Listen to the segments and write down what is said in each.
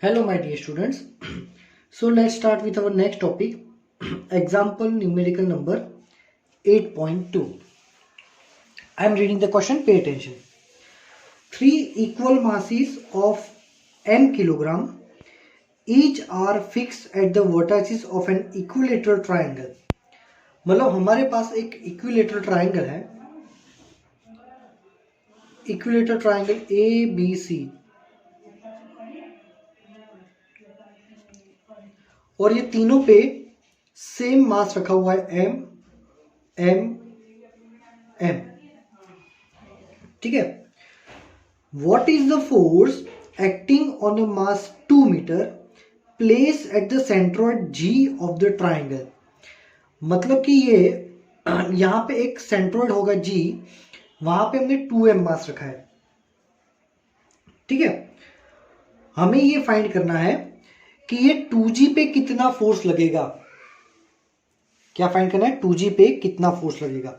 Hello my dear students. So let's start with our next topic. Example numerical number 8.2. I am reading the question, pay attention. 3 equal masses of m kilogram each are fixed at the vertices of an equilateral triangle. मतलब हमारे पास एक equilateral triangle है, equilateral triangle ABC, और ये तीनों पे same mass रखा हुआ है m m m. ठीक है. What is the force acting on a mass 2 meter placed at the centroid G of the triangle? मतलब कि ये यहाँ पे एक सेंट्रोइड होगा G, वहां पे हमने 2m मास रखा है. ठीक है. हमें ये फाइंड करना है कि ये 2G पे कितना फोर्स लगेगा. क्या फाइंड करना है? 2G पे कितना फोर्स लगेगा.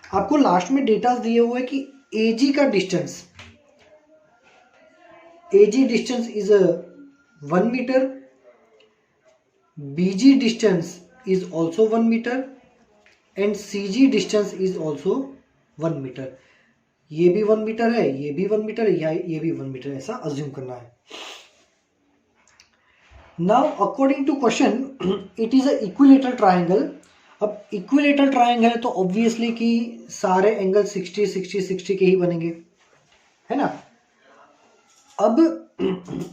आपको लास्ट में डेटा दिए हुए है कि AG का distance, AG distance is 1 meter, BG distance is also 1 meter and CG distance is also 1 meter. ये भी 1 मीटर है, ये भी 1 मीटर है, ये भी 1 मीटर, ऐसा अज्यूम करना है. Now according to question it is a equilateral triangle. अब इक्विलेटरल ट्राइंगल है तो ऑब्वियसली कि सारे एंगल 60 60 60 के ही बनेंगे, है ना. अब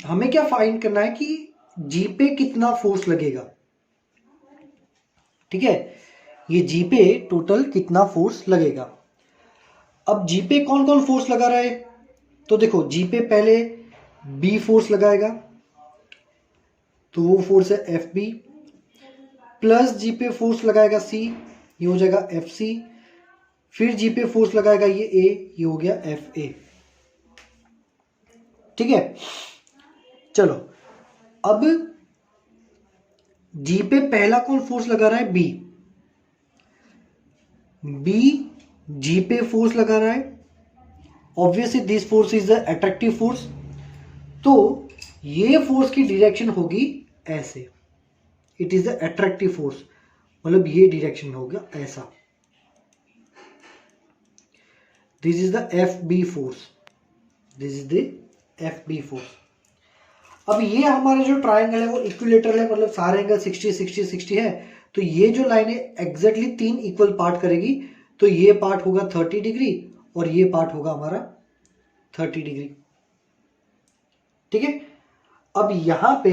हमें क्या फाइंड करना है कि G पे कितना फोर्स लगेगा. ठीक है, ये G पे टोटल कितना फोर्स लगेगा. अब G पे कौन कौन फोर्स लगा रहा है, तो देखो G पे पहले B फोर्स लगाएगा, तो वो फोर्स है FB, प्लस G पे फोर्स लगाएगा C, ये हो जाएगा FC, फिर G पे फोर्स लगाएगा ये A, ये हो गया FA. ठीक है. चलो अब G पे पहला कौन फोर्स लगा रहा है? B G पे फोर्स लगा रहा है. Obviously this force is the attractive force, तो ये फोर्स की डायरेक्शन होगी ऐसे. It is the attractive force, मतलब ये डायरेक्शन होगा ऐसा. This is the FB force, this is the FB force. अब ये हमारा जो ट्राइंगल है वो इक्विलेटरल है, मतलब सारे एंगल 60 60 60 है. तो ये जो लाइन है एग्जैक्टली 3 इक्वल पार्ट करेगी, तो ये पार्ट होगा 30 डिग्री और ये पार्ट होगा हमारा 30 डिग्री. ठीक है. अब यहां पे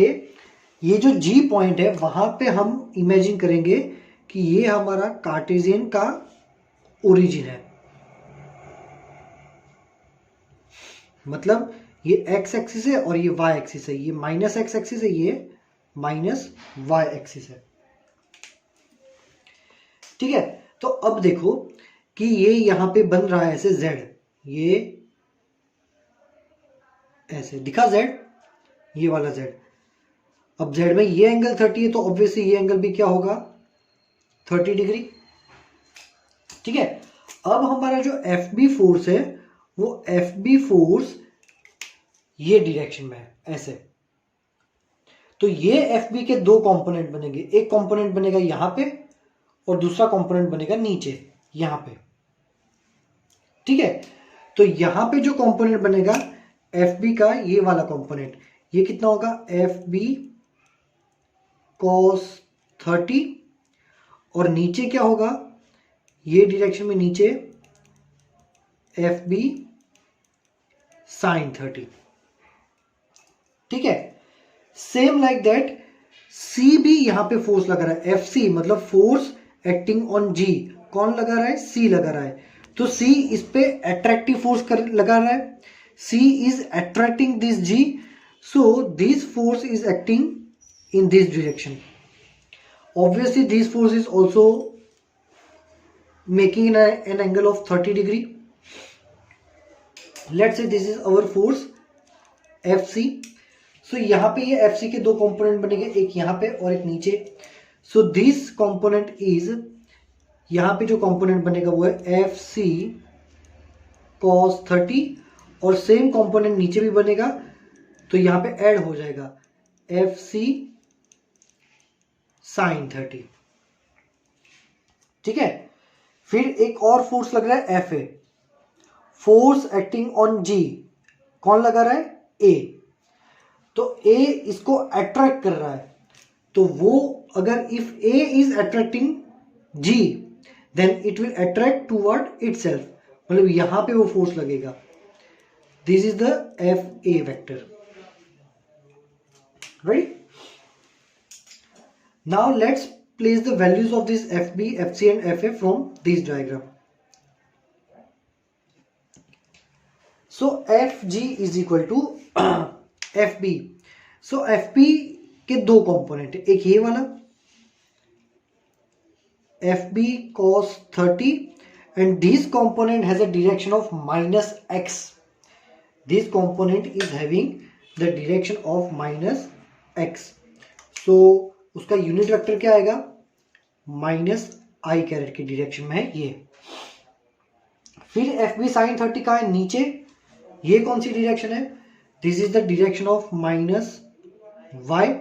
ये जो G पॉइंट है वहां पे हम इमेजिन करेंगे कि ये हमारा कार्टेशियन का ओरिजिन है. मतलब ये x एक्सिस है और ये y एक्सिस है, ये माइनस x एक्सिस है, ये माइनस y एक्सिस है. ठीक है. तो अब देखो कि ये यहां पे बन रहा है ऐसे z, ये ऐसे दिखा z, ये वाला z. अब z में ये एंगल 30 है, तो ऑब्वियसली ये एंगल भी क्या होगा? 30 डिग्री. ठीक है. अब हमारा जो FB फोर्स है वो FB फोर्स ये डायरेक्शन में है ऐसे. तो ये FB के दो कंपोनेंट बनेंगे, एक कंपोनेंट बनेगा यहां पे और दूसरा कंपोनेंट बनेगा नीचे यहां पे. ठीक है. तो यहां पे जो कंपोनेंट बनेगा FB का, ये वाला कंपोनेंट, ये कितना होगा? FB cos 30, और नीचे क्या होगा? ये डायरेक्शन में नीचे FB sin 30. ठीक है. सेम लाइक दैट C भी यहां पे फोर्स लगा रहा है, FC मतलब फोर्स एक्टिंग ऑन G. कौन लगा रहा है? C लगा रहा है. तो C इस पे अट्रैक्टिव फोर्स लगा रहा है. C is attracting this G, so this force is acting in this direction. Obviously this force is also making an angle of 30 degree. Let's say this is our force FC. So यहाँ पे ये FC के दो component बनेंगे, एक यहाँ पे और एक नीचे. So this component is, यहाँ पे जो कंपोनेंट बनेगा वो है FC cos 30, और सेम कंपोनेंट नीचे भी बनेगा, तो यहाँ पे ऐड हो जाएगा. एफ सी साइन 30, ठीक है। फिर एक और फोर्स लग रहा है F A, force acting on G, कौन लगा रहा है, ए। तो ए इसको अट्रैक्ट कर रहा है, तो वो अगर if A is attracting G then it will attract toward itself, मतलब यहां पे वो फोर्स लगेगा। This is the F A vector, right. Now let's place the values of this FB, FC and FA from this diagram. So FG is equal to FB. So FB के दो component है, एक ये वाला FB cos 30 and this component has a direction of minus x. This component is having the direction of minus x. So उसका unit vector क्या आएगा, minus आई carat की डायरेक्शन में है ये। फिर एफ बी साइन 30 का है नीचे, ये कौन सी डायरेक्शन है, this is the direction of minus Y.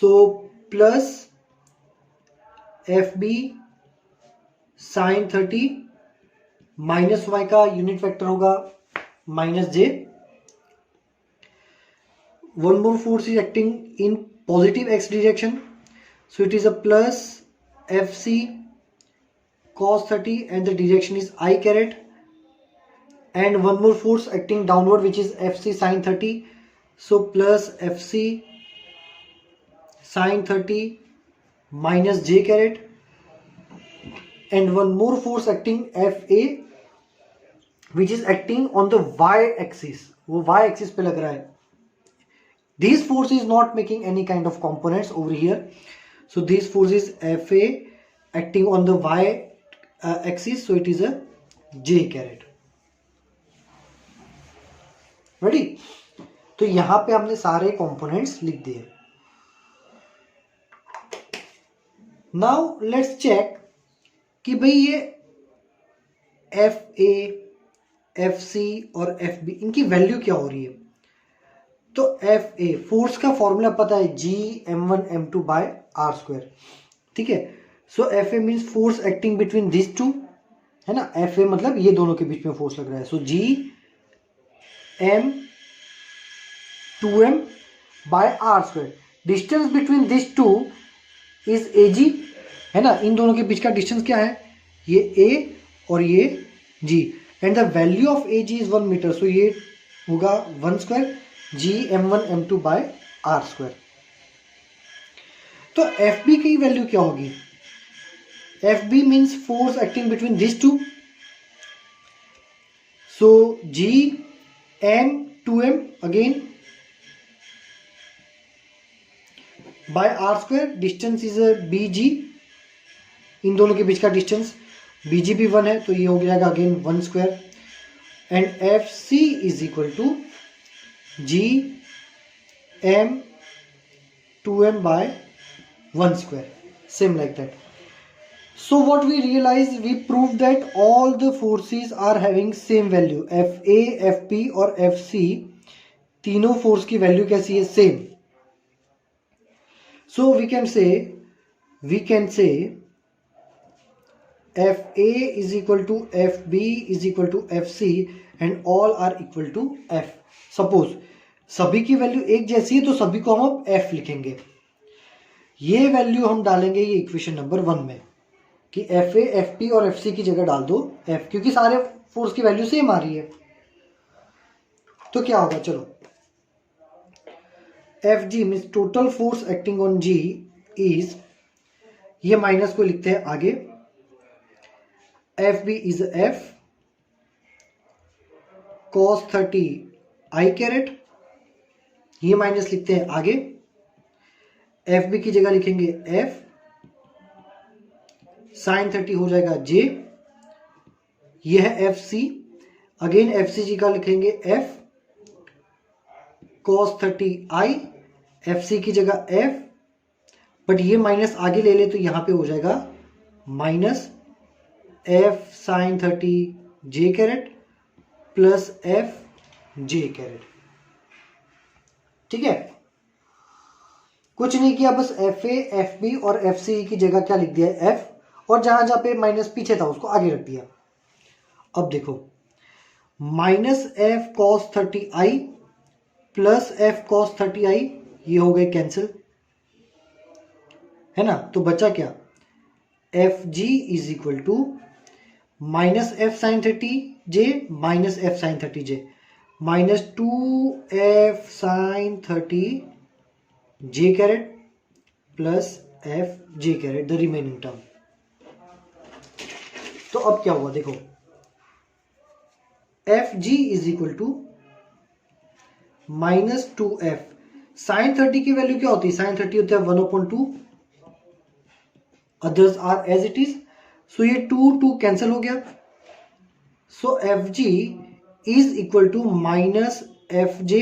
So plus F B sine 30 minus Y का यूनिट वेक्टर होगा minus J. One more force is acting in positive x direction, so it is a plus fc cos 30 and the direction is I caret, and one more force acting downward which is fc sin 30, so plus fc sin 30 minus j caret, and one more force acting fa which is acting on the y axis, वो y axis पे लग रहा है। This force is not making any kind of components over here, so this force is Fa acting on the y axis, so it is a j caret, ready। तो यहां पे हमने सारे components लिख दिए। Now let's check कि भाई ये Fa, Fc और Fb इनकी वैल्यू क्या हो रही है। तो एफ ए फोर्स का फॉर्मूला पता है, जी m1 m2 by R square, ठीक है। So F A means force acting between this two, है ना, एफ ए मतलब ये दोनों के बीच में फोर्स लग रहा है। So G m 2m by R square, distance between this two is A G, है ना, इन दोनों के बीच का डिस्टेंस क्या है, ये ए और ये G, and the value of A G is 1 metre, so ये होगा 1 square G m1 m2 by R square. तो एफ बी की वैल्यू क्या होगी, F B means force acting between this two, so G m 2m again by R square, distance is B G, इन दोनों के बीच का डिस्टेंस बी जी भी 1 है, तो ये हो जाएगा again 1 square, and F C is equal to G m 2m by 1 square, same like that. So what we realize, we proved that all the forces are having same value, Fa, Fp और Fc तीनों force की value कैसी है, same. So we can say Fa is equal to Fb is equal to Fc and all are equal to F। Suppose सभी की value एक जैसी है तो सभी को हम अब F लिखेंगे, ये वैल्यू हम डालेंगे ये इक्वेशन नंबर 1 में कि Fa, Fp और Fc की जगह डाल दो F, क्योंकि सारे फोर्स की वैल्यू सेम आ रही है। तो क्या होगा, चलो Fg means total force acting on G is, ये माइनस को लिखते हैं आगे, Fb is F cos 30 I caret, ये माइनस लिखते हैं आगे, एफ बी की जगह लिखेंगे एफ, साइन 30 हो जाएगा जे, ये है F C, again F C G का लिखेंगे F cos 30 I, F C की जगह एफ, बट ये माइनस आगे ले ले तो यहां पे हो जाएगा माइनस एफ साइन 30 जे carat plus F J carat, ठीक है, कुछ नहीं किया, बस एफ ए एफ बी और एफ सी की जगह क्या लिख दिया एफ, और जहां जहां पे माइनस पीछे था उसको आगे रख दिया। अब देखो minus F cos 30i plus F cos 30i ये हो गए कैंसिल, है ना। तो बचा क्या, F G is equal to minus F sine 30j minus F sine 30j minus 2f sine 30j caret plus F J caret the remaining term. तो अब क्या हुआ देखो, F G is equal to minus 2f sine 30 की वैल्यू क्या होती है, साइन 30 होता है 1/2, others are as it is. So ये 2 कैंसिल हो गया, so F G is equal to minus F J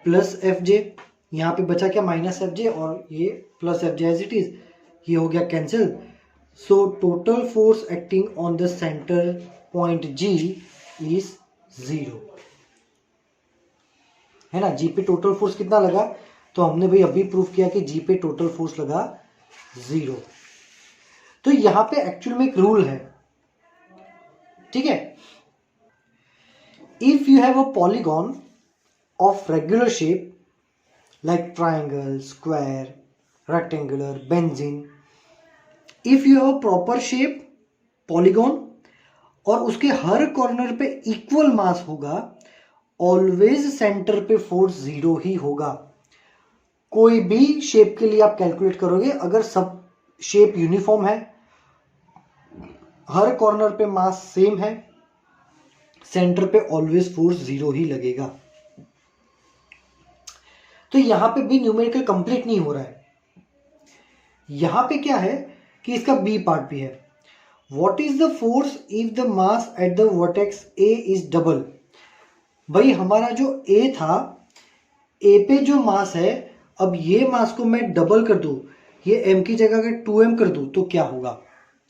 plus F J. यहां पे बचा क्या, माइनस एफ जे और ये plus F J as it is, ये हो गया cancel. So total force acting on the centre point G is 0, है ना। जी पे टोटल फोर्स कितना लगा, तो हमने भाई अभी प्रूफ किया कि जी पे टोटल फोर्स लगा 0। तो यहां पे एक्चुअल में एक रूल है, ठीक है। If you have a polygon of regular shape like triangle, square, rectangular, benzene, if you have a proper shape polygon और उसके हर कॉर्नर पे इक्वल मास होगा, ऑलवेज सेंटर पे फोर्स 0 ही होगा। कोई भी शेप के लिए आप कैलकुलेट करोगे, अगर सब शेप यूनिफॉर्म है, हर कॉर्नर पे मास सेम है, सेंटर पे ऑलवेज फोर्स 0 ही लगेगा। तो यहां पे भी न्यूमेरिकल कंप्लीट नहीं हो रहा है। यहां पे क्या है कि इसका बी पार्ट भी है। What is the force if the mass at the vertex A is double. भाई हमारा जो ए था, ए पे जो मास है, अब ये मास को मैं डबल कर दूं, ये m की जगह अगर 2m कर दूं तो क्या होगा।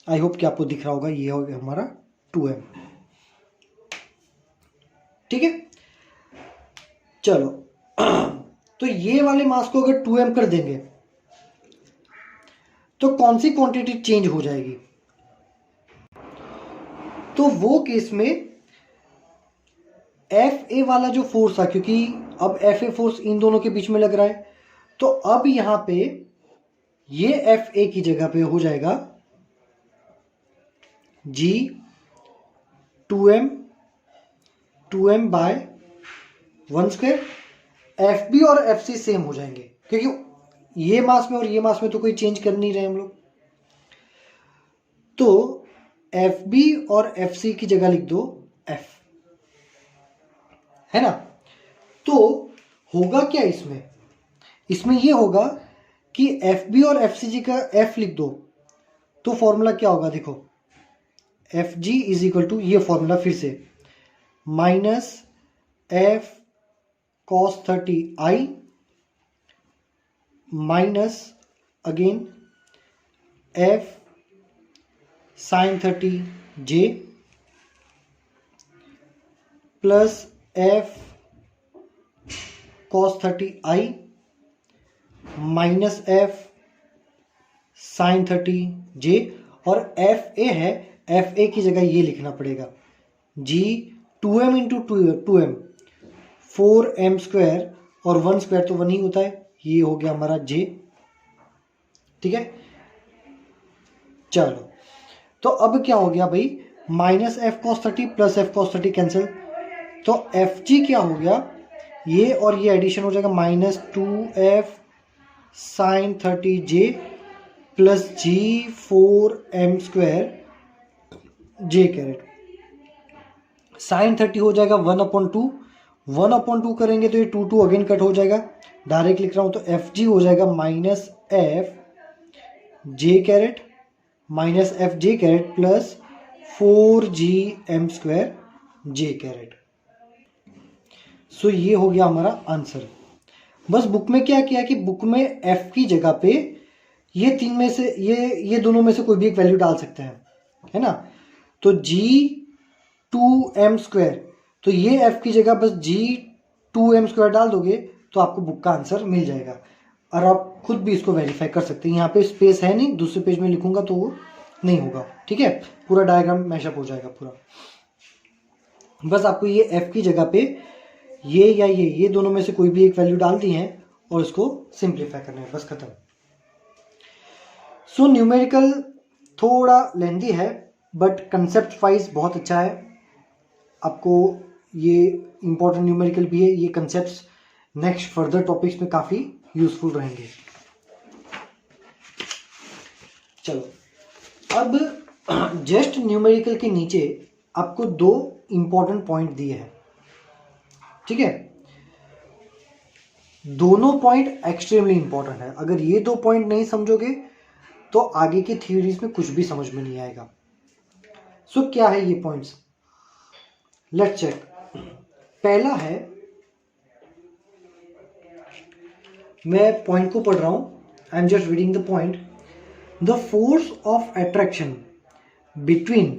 आई होप कि आपको दिख रहा होगा, ये होगा हमारा 2m, ठीक है। चलो तो ये वाले मास को अगर 2m कर देंगे तो कौन सी क्वांटिटी चेंज हो जाएगी, तो वो केस में एफ ए वाला जो फोर्स था, क्योंकि अब एफ ए फोर्स इन दोनों के बीच में लग रहा है, तो अब यहां पे ये एफ ए की जगह पे हो जाएगा जी 2m बाय 1/2। एफ बी और एफ सी सेम हो जाएंगे, क्योंकि ये मास में और ये मास में तो कोई चेंज कर नहीं रहे हम लोग। तो एफ बी और एफ सी की जगह लिख दो एफ, है ना। तो होगा क्या इसमें, इसमें ये होगा कि एफ बी और एफ सी जी का एफ लिख दो, तो फॉर्मूला क्या होगा देखो, F G is equal to, ये फॉर्मूला फिर से, minus F cos 30i minus again F sine 30j plus F cos 30i minus F sine 30j, और एफ ए है, एफ ए की जगह ये लिखना पड़ेगा जी 2m इंटू 2m 4m² और 1² तो 1 ही होता है, ये हो गया हमारा j, ठीक है। चलो तो अब क्या हो गया भाई, minus F cos 30 plus F cos 30 cancel, तो एफ जी क्या हो गया, ये और ये एडिशन हो जाएगा minus 2f sine 30j plus G 4m² j caret. Sine 30 हो जाएगा 1/2 करेंगे तो ये 2 अगेन कट हो जाएगा, डायरेक्ट लिख रहा हूं, तो एफ जी हो जाएगा minus F J carat minus F J carat plus 4gm² जे कैरेट। सो ये हो गया हमारा आंसर। बस बुक में क्या किया कि बुक में एफ की जगह पे ये तीन में से ये दोनों में से कोई भी एक वैल्यू डाल सकते हैं, है ना। तो g2m², तो ये f की जगह बस g2m² डाल दोगे तो आपको बुक का आंसर मिल जाएगा। और आप खुद भी इसको वेरीफाई कर सकते हैं। यहाँ पे स्पेस है नहीं, दूसरे पेज में लिखूंगा तो वो नहीं होगा, ठीक है, पूरा डायग्राम मैशअप हो जाएगा पूरा। बस आपको ये एफ की जगह पे ये या ये दोनों में से कोई भी एक वैल्यू डाल दी है और इसको सिंप्लीफाई करना है, बस खत्म। सो न्यूमेरिकल थोड़ा लेंदी है बट कंसेप्ट वाइज बहुत अच्छा है। आपको ये इंपॉर्टेंट न्यूमेरिकल भी है, ये कंसेप्ट्स नेक्स्ट फर्दर टॉपिक्स में काफ़ी यूजफुल रहेंगे। चलो अब जस्ट न्यूमेरिकल के नीचे आपको 2 इंपॉर्टेंट पॉइंट दिए हैं, ठीक है। दोनों पॉइंट एक्सट्रीमली इंपॉर्टेंट है। अगर ये 2 पॉइंट नहीं समझोगे तो आगे की थ्योरीज में कुछ भी समझ में नहीं आएगा। सो क्या है ये पॉइंट्स, लेट्स चेक। पहला है, मैं पॉइंट को पढ़ रहा हूं, I am just reading the point. The force of attraction between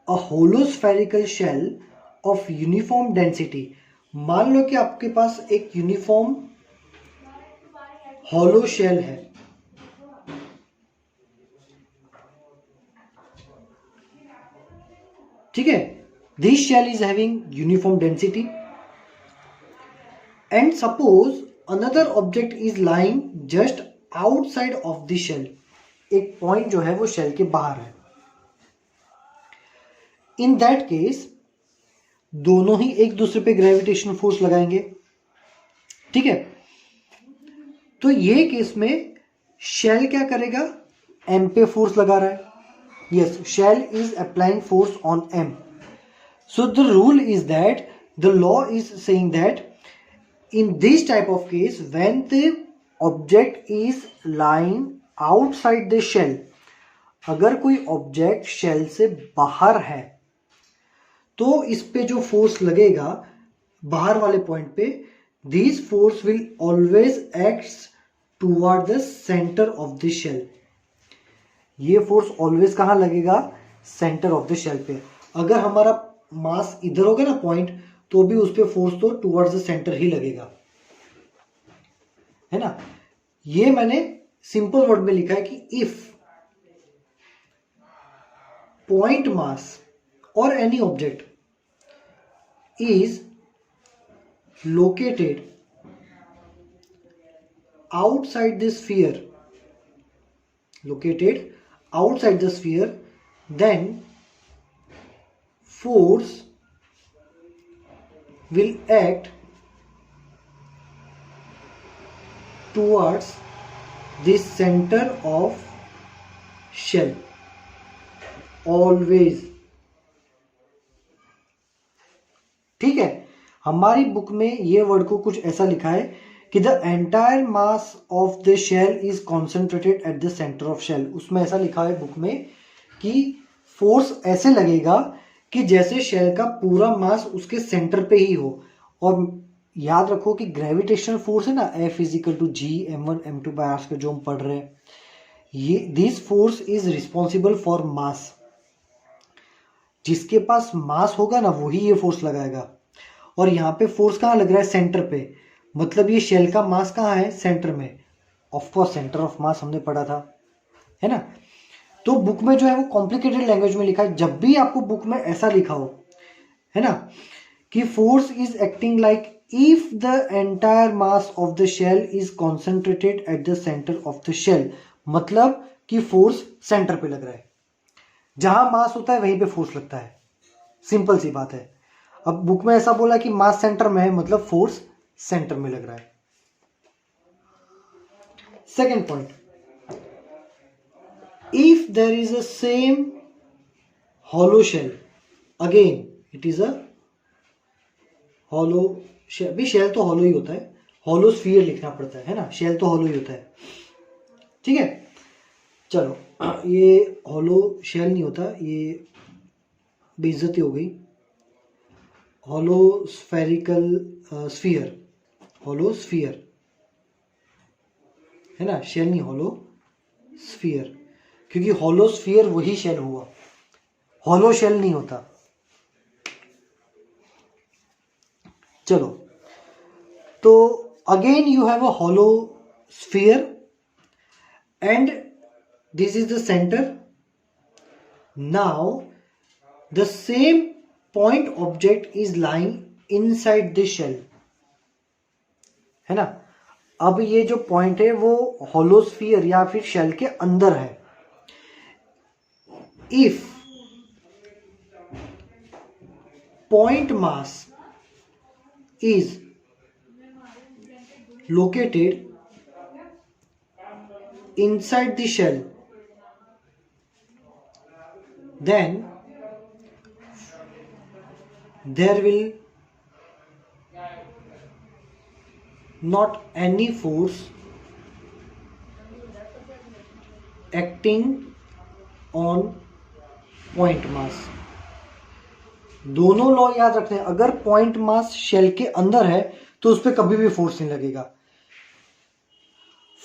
a hollow spherical shell of uniform density. मान लो कि आपके पास एक यूनिफॉर्म हॉलो शेल है, ठीक है। This shell is having uniform density and suppose another object is lying just outside of the shell. एक point जो है वो शेल के बाहर है। इन दैट केस दोनों ही एक दूसरे पे ग्रेविटेशनल फोर्स लगाएंगे, ठीक है। तो ये केस में शेल क्या करेगा, एम पे फोर्स लगा रहा है। Yes, shell is applying force on M. So the rule is that, the law is saying that in this type of case when the object is lying outside the shell, अगर कोई object shell से बाहर है तो इस पे जो force लगेगा बाहर वाले पॉइंट पे, this force will always acts toward the centre of the shell. ये फोर्स ऑलवेज कहां लगेगा, सेंटर ऑफ द शेल पे। अगर हमारा मास इधर होगा ना पॉइंट, तो भी उस पे फोर्स तो टुवर्ड्स द सेंटर ही लगेगा, है ना। ये मैंने सिंपल वर्ड में लिखा है कि इफ पॉइंट मास और any object is located outside the sphere, then force will act towards the center of shell always, ठीक है। हमारी बुक में ये वर्ड को कुछ ऐसा लिखा है कि the entire mass of the shell is concentrated at the centre of shell. उसमें ऐसा लिखा है बुक में कि फोर्स ऐसे लगेगा कि जैसे शेल का पूरा मास उसके सेंटर पे ही हो। और याद रखो कि ग्रेविटेशनल फोर्स है ना, F is equal to G m1 m2 by r, जो हम पढ़ रहे हैं, ये this force is responsible for mass. जिसके पास मास होगा ना वही ये फोर्स लगाएगा। और यहाँ पे फोर्स कहाँ लग रहा है, सेंटर पे। मतलब ये शेल का मास कहाँ है, सेंटर में। ऑफकोर्स सेंटर ऑफ मास हमने पढ़ा था, है ना। तो बुक में जो है वो कॉम्प्लिकेटेड लैंग्वेज में लिखा है। जब भी आपको बुक में ऐसा लिखा हो, है ना, कि force is acting like if the entire mass of the shell is concentrated at the centre of the shell, मतलब कि फोर्स सेंटर पे लग रहा है। जहां मास होता है वहीं पे फोर्स लगता है, सिंपल सी बात है। अब बुक में ऐसा बोला कि मास सेंटर में है, मतलब फोर्स सेंटर में लग रहा है। Second point, if there is a same hollow shell, again it is a hollow shell। भी शेल तो hollow ही होता है, hollow sphere लिखना पड़ता है ना, शेल तो hollow ही होता है, ठीक है। चलो ये hollow shell नहीं होता, ये बेइज्जती हो गई। hollow spherical sphere, hollow sphere है ना, शेल नहीं, hollow sphere, क्योंकि हॉलो स्फीयर वही शेल हुआ, हॉलो शेल नहीं होता। चलो, तो Again you have a hollow sphere and this is the center. Now the same point object is lying inside the shell, है ना. अब ये जो पॉइंट है वो hollow sphere या फिर शेल के अंदर है. If point mass is located inside the shell, then there will not any force acting on point mass. दोनों लॉ याद रखते हैं. अगर पॉइंट मास शेल के अंदर है तो उस पर कभी भी फोर्स नहीं लगेगा.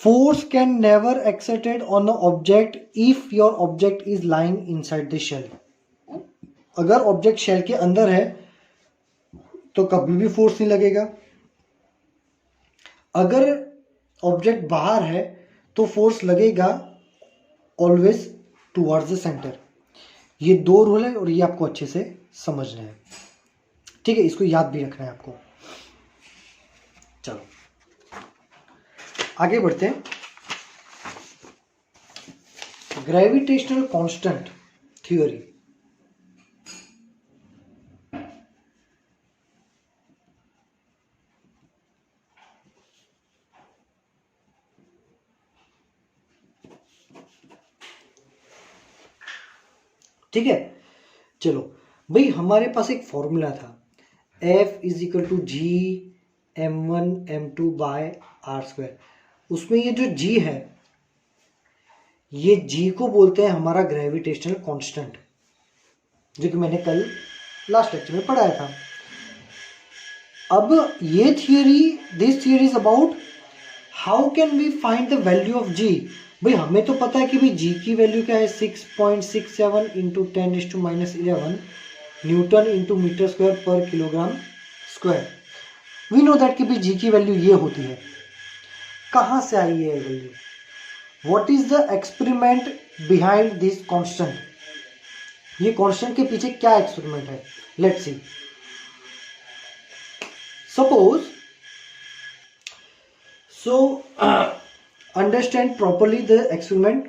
Force can never exerted on a object if your object is lying inside the shell. अगर ऑब्जेक्ट शेल के अंदर है तो कभी भी फोर्स नहीं लगेगा. अगर ऑब्जेक्ट बाहर है तो फोर्स लगेगा ऑलवेज टुवर्ड्स द सेंटर. ये दो रूल है और ये आपको अच्छे से समझना है. ठीक है, इसको याद भी रखना है आपको. चलो आगे बढ़ते हैं. Gravitational constant theory. ठीक है, चलो भाई, हमारे पास एक फॉर्मूला था F is equal to G m1 m2 by R square. उसमें ये जो G है, ये G को बोलते हैं हमारा ग्रेविटेशनल कांस्टेंट, जो कि मैंने कल लास्ट लेक्चर में पढ़ाया था. अब ये this theory is about how can we find the value of G. भाई हमें तो पता है कि भाई G की वैल्यू क्या है, 6.67 into 10⁻11 newton into metre square पर kilogram square. We know that कि भाई G की वैल्यू ये होती है. कहाँ से आई है value? What is the experiment behind this constant? ये कांस्टेंट के पीछे क्या एक्सपेरिमेंट है? Let's see. Suppose understand properly the experiment.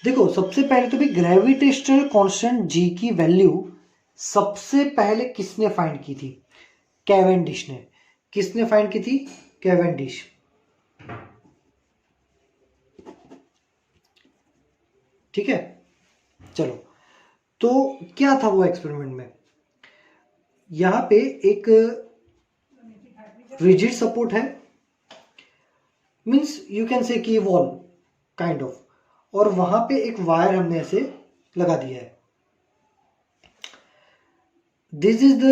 देखो, सबसे पहले तो भी ग्रेविटेशनल कांस्टेंट G की वैल्यू सबसे पहले किसने फाइंड की थी? कैवेंडिश ने. किसने फाइंड की थी? कैवेंडिश. ठीक है, चलो. तो क्या था वो एक्सपेरिमेंट में? यहां पे एक रिजिड सपोर्ट है, मीन्स यू कैन से कि वॉल काइंड ऑफ, और वहां पे एक वायर हमने ऐसे लगा दिया है. दिस इज द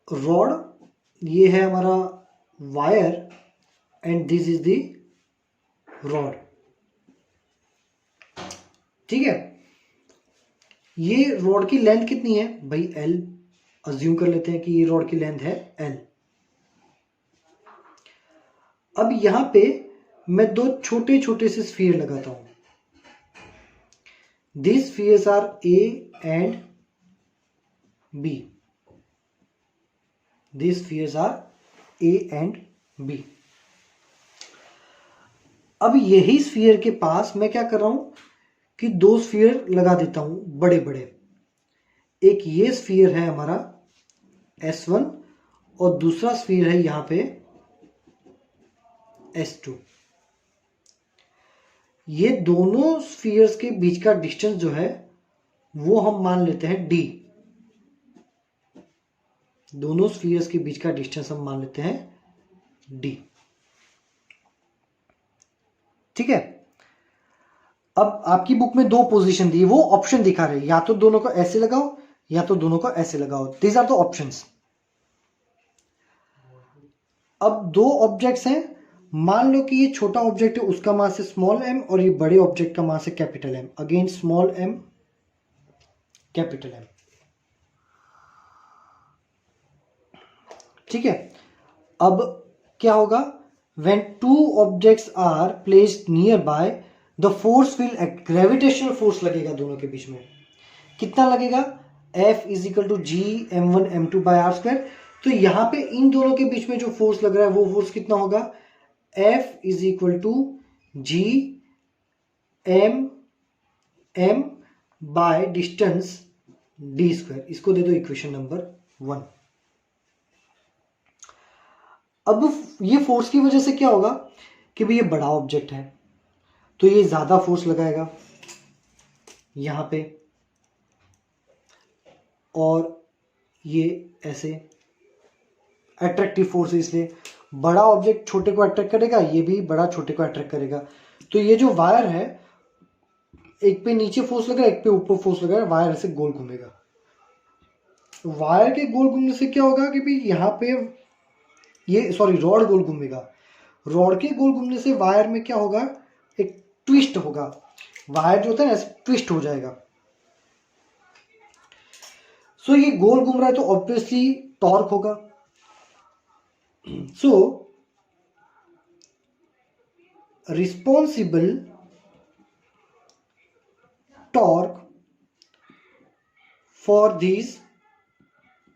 रॉड, ये है हमारा wire, and this is the rod. ठीक है, ये रॉड की लेंथ कितनी है भाई? L. अज्यूम कर लेते हैं कि ये रॉड की लेंथ है L. अब यहां पे मैं दो छोटे छोटे से स्फीयर लगाता हूं. These spheres are A and B. These spheres are A and B. अब यही स्फीयर के पास मैं क्या कर रहा हूं कि दो स्फीयर लगा देता हूं बड़े बड़े. एक ये स्फीयर है हमारा S1 और दूसरा स्फीयर है यहां पे S2. ये दोनों स्फीयर्स के बीच का डिस्टेंस जो है वो हम मान लेते हैं D. दोनों स्फीयर्स के बीच का डिस्टेंस हम मान लेते हैं D. ठीक है, अब आपकी बुक में दो पोजीशन दी, वो ऑप्शन दिखा रहे हैं, या तो दोनों को ऐसे लगाओ या तो दोनों को ऐसे लगाओ. These are the options. अब दो ऑब्जेक्ट्स हैं. मान लो कि ये छोटा ऑब्जेक्ट है, उसका मास है स्मॉल m, और ये बड़े ऑब्जेक्ट का मास है capital M. Again small m capital M. ठीक है, अब क्या होगा, when two objects are placed nearby the force will act, gravitational force लगेगा दोनों के बीच में, कितना लगेगा, F is equal to G m1 m2 by R square. तो यहां पे इन दोनों के बीच में जो फोर्स लग रहा है वो फोर्स कितना होगा, F is equal to G m m by distance d square. इसको दे दो इक्वेशन नंबर 1। अब ये फोर्स की वजह से क्या होगा कि भाई ये बड़ा ऑब्जेक्ट है तो ये ज्यादा फोर्स लगाएगा यहां पे, और ये ऐसे अट्रैक्टिव फोर्स है, इसलिए बड़ा ऑब्जेक्ट छोटे को अट्रैक्ट करेगा, ये भी बड़ा छोटे को अट्रैक्ट करेगा। तो ये जो वायर है, एक पे नीचे फोर्स लग रहा है, एक पे ऊपर फोर्स लग रहा है, वायर ऐसे गोल घूमेगा। वायर के गोल घूमने से क्या होगा कि भाई यहाँ पे ये रॉड गोल घूमेगा, रॉड के गोल घूमने से वायर में क्या होगा, एक ट्विस्ट होगा, वायर जो होता है ना ऐसे ट्विस्ट हो जाएगा। सो ये गोल घूम रहा है तो ऑब्वियसली टॉर्क होगा। So responsible torque for this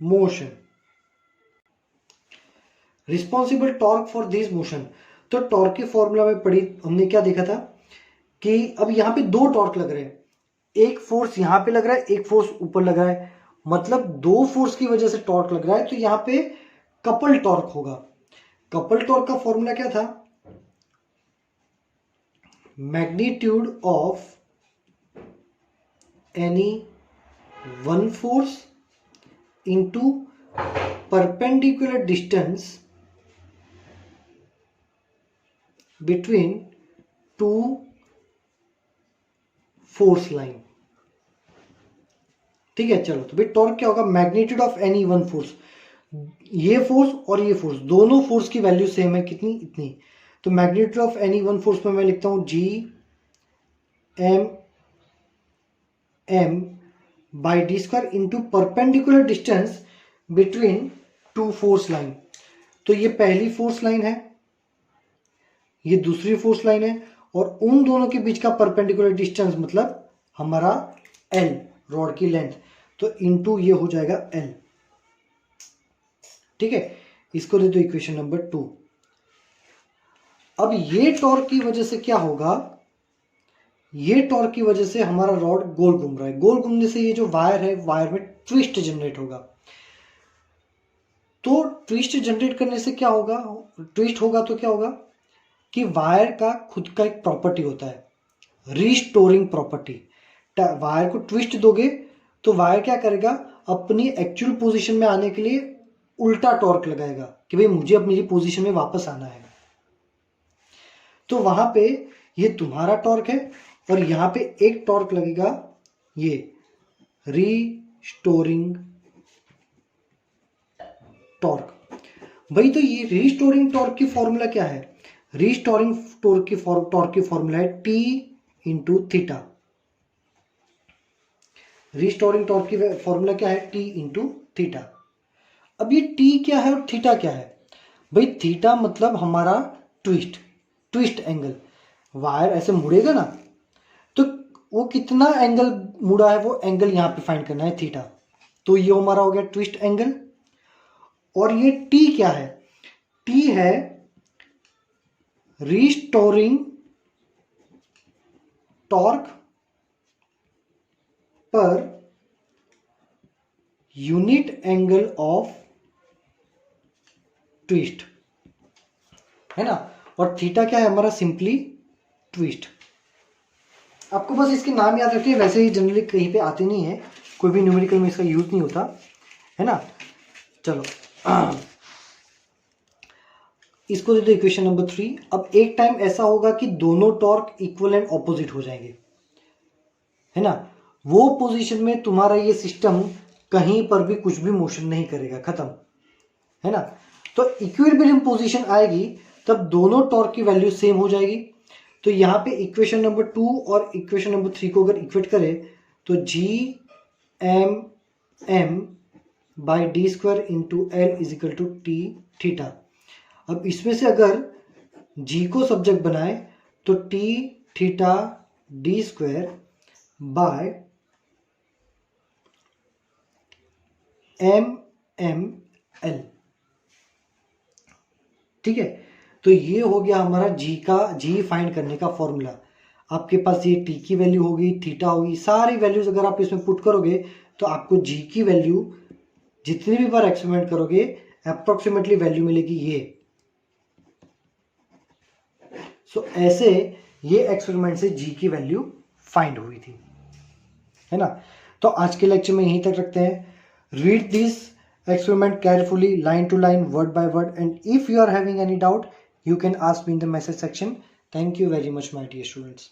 motion, responsible torque for this motion. तो टॉर्क के फॉर्मूला में पढ़ी हमने क्या देखा था कि अब यहां पे दो टॉर्क लग रहे हैं, एक फोर्स यहां पे लग रहा है, एक फोर्स ऊपर लग रहा है, मतलब दो फोर्स की वजह से टॉर्क लग रहा है, तो यहां पे कपल टॉर्क होगा। कपल टॉर्क का फॉर्मूला क्या था, magnitude of any one force into perpendicular distance between two force line. ठीक है, चलो तो भाई टॉर्क क्या होगा, magnitude of any one force, ये फोर्स और ये फोर्स दोनों फोर्स की वैल्यू सेम है, कितनी, इतनी। तो magnitude of any one force में मैं लिखता हूं G M M by D square into perpendicular distance between two force line. तो ये पहली फोर्स लाइन है, ये दूसरी फोर्स लाइन है, और उन दोनों के बीच का परपेंडिकुलर डिस्टेंस मतलब हमारा एल, रॉड की लेंथ, तो इनटू ये हो जाएगा एल। ठीक है, इसको दे दो इक्वेशन नंबर 2। अब ये टॉर्क की वजह से क्या होगा, ये टॉर्क की वजह से हमारा रॉड गोल घूम रहा है, गोल घूमने से ये जो वायर है, वायर में ट्विस्ट जनरेट होगा। तो ट्विस्ट जनरेट करने से क्या होगा, ट्विस्ट होगा तो क्या होगा कि वायर का खुद का एक प्रॉपर्टी होता है, रीस्टोरिंग प्रॉपर्टी। वायर को ट्विस्ट दोगे तो वायर क्या करेगा, अपनी एक्चुअल पोजीशन में आने के लिए उल्टा टॉर्क लगाएगा कि भाई मुझे अब मेरी पोजीशन में वापस आना है। तो वहां पे ये तुम्हारा टॉर्क है और यहां पे एक टॉर्क लगेगा, ये रीस्टोरिंग टॉर्क। भाई तो ये रीस्टोरिंग टॉर्क की फॉर्मूला क्या है, रीस्टोरिंग टॉर्क की फॉर्मूला है T into theta. Restoring torque की फॉर्मूला क्या है, T इंटू थीटा। अब ये T क्या है और थीटा क्या है, भाई थीटा मतलब हमारा ट्विस्ट एंगल, वायर ऐसे मुड़ेगा ना तो वो कितना एंगल मुड़ा है, वो एंगल यहां पे फाइंड करना है, थीटा। तो ये हमारा हो गया ट्विस्ट एंगल। और ये T क्या है, T है restoring torque per unit angle of twist, है ना। और थीटा क्या है हमारा, सिंपली ट्विस्ट। आपको बस इसके नाम याद रखिए, वैसे ही जनरली कहीं पे आते नहीं है, कोई भी न्यूमेरिकल में इसका यूज नहीं होता है ना। चलो इसको दे दो इक्वेशन नंबर 3। अब एक टाइम ऐसा होगा कि दोनों टॉर्क इक्वल एंड ऑपोजिट हो जाएंगे, है ना। वो पोजीशन में तुम्हारा ये सिस्टम कहीं पर भी कुछ भी मोशन नहीं करेगा, खत्म, है ना। तो इक्विलिब्रियम पोजीशन आएगी तब दोनों टॉर्क की वैल्यू सेम हो जाएगी। तो यहां पे इक्वेशन नंबर 2 और इक्वेशन नंबर 3 को अगर इक्वेट करें तो G M M by D square into L is equal to T theta. अब इसमें से अगर g को सब्जेक्ट बनाए तो t theta d square by m ठीक है। तो ये हो गया हमारा जी फाइंड करने का फॉर्मूला। आपके पास ये टी की वैल्यू होगी, थीटा होगी, सारी वैल्यूज अगर आप इसमें पुट करोगे तो आपको जी की वैल्यू जितनी भी बार एक्सपेरिमेंट करोगे अप्रोक्सीमेटली वैल्यू मिलेगी ये। सो ऐसे ये एक्सपेरिमेंट से जी की वैल्यू फाइंड हुई थी, है ना। तो आज के लेक्चर में यहीं तक रखते हैं। Read this experiment carefully, line to line, word by word, and if you are having any doubt you can ask me in the message section. Thank you very much my dear students.